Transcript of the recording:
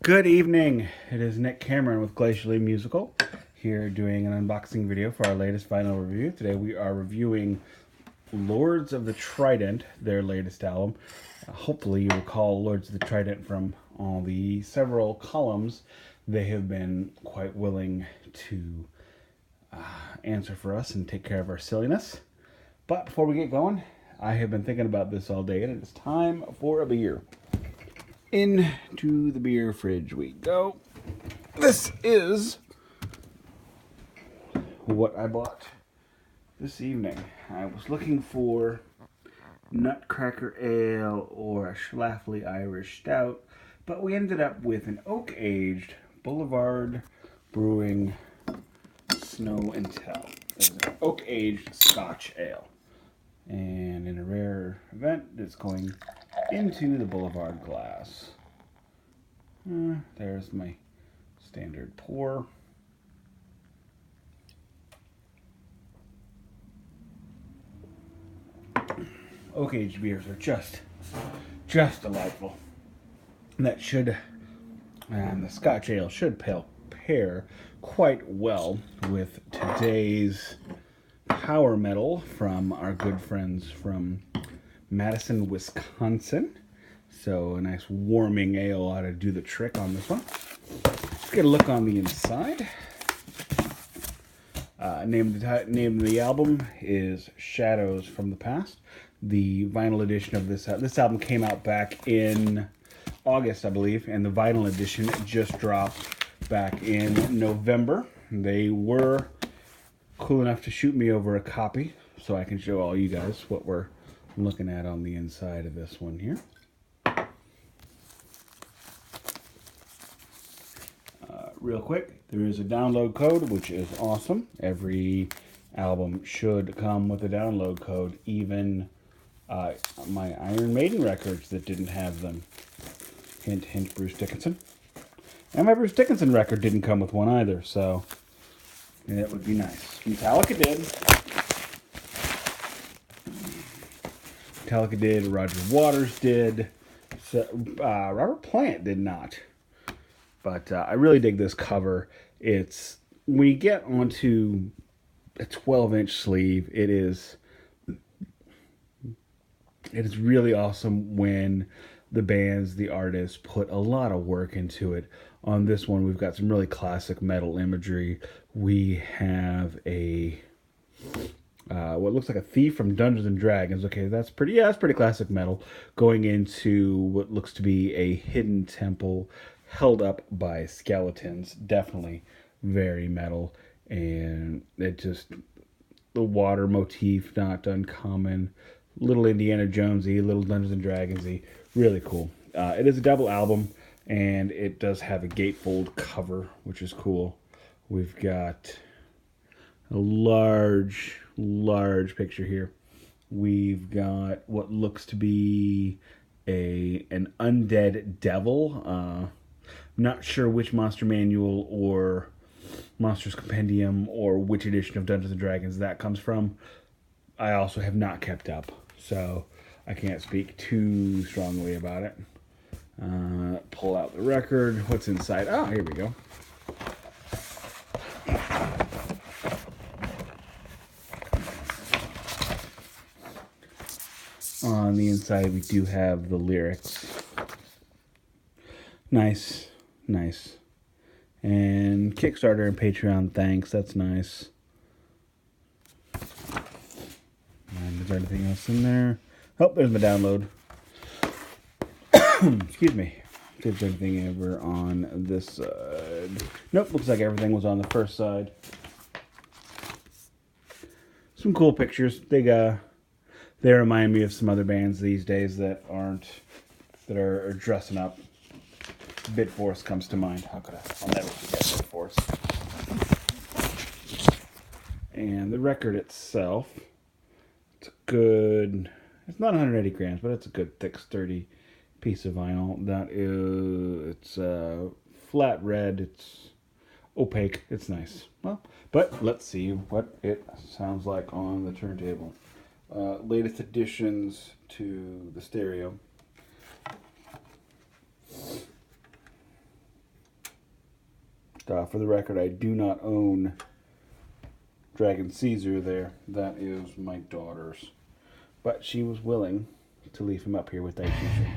Good evening. It is Nick Cameron with Glacially Musical here doing an unboxing video for our latest vinyl review. Today we are reviewing Lords of the Trident, their latest album. Hopefully you recall Lords of the Trident from all the several columns they have been quite willing to answer for us and take care of our silliness. But before we get going, I have been thinking about this all day and it is time for a beer. Into the beer fridge we go. This is what I bought this evening. I was looking for Nutcracker Ale or a Schlafly Irish Stout, but we ended up with an oak-aged Boulevard Brewing Snow and Tell. It's an oak-aged Scotch Ale. And in a rare event, it's going into the Boulevard glass. There's my standard pour. Oak-aged beers are just delightful. And that should, and the Scotch Ale should pair quite well with today's power metal from our good friends from Madison, Wisconsin. So a nice warming ale ought to do the trick on this one. Let's get a look on the inside. Name of the album is Shadows from the Past. The vinyl edition of this album came out back in August, I believe, and the vinyl edition just dropped back in November. They were cool enough to shoot me over a copy so I can show all you guys what we're looking at on the inside of this one here. Real quick, there is a download code, which is awesome. Every album should come with a download code, even my Iron Maiden records that didn't have them. Hint, hint, Bruce Dickinson. And my Bruce Dickinson record didn't come with one either, so that would be nice. Metallica did, Roger Waters did, so, Robert Plant did not. But I really dig this cover. It's, when you get onto a 12-inch sleeve, it is really awesome when the bands, the artists, put a lot of work into it. On this one, we've got some really classic metal imagery. We have a what looks like a thief from Dungeons and Dragons. Okay, that's pretty classic metal. Going into what looks to be a hidden temple held up by skeletons. Definitely very metal, and it just, the water motif, not uncommon. Little Indiana Jonesy, little Dungeons and Dragonsy, really cool. It is a double album, and it does have a gatefold cover, which is cool. We've got a large picture here. We've got what looks to be an undead devil. Not sure which Monster Manual or Monsters Compendium or which edition of Dungeons & Dragons that comes from. I also have not kept up, so I can't speak too strongly about it. Pull out the record. What's inside? Oh, here we go. On the inside, we do have the lyrics. Nice. And Kickstarter and Patreon thanks. That's nice. And is there anything else in there? Oh, there's my download. Excuse me. See if there's anything ever on this side. Nope, looks like everything was on the first side. Some cool pictures. They remind me of some other bands these days that are dressing up. Bitforce comes to mind. I'll never forget Bitforce. And the record itself, it's good. It's not 180 grams, but it's a good, thick, sturdy piece of vinyl. It's flat red. It's opaque. It's nice. Well, but let's see what it sounds like on the turntable. Latest additions to the stereo. For the record, I do not own Dragon Caesar there. That is my daughter's. But she was willing to leave him up here with that teacher.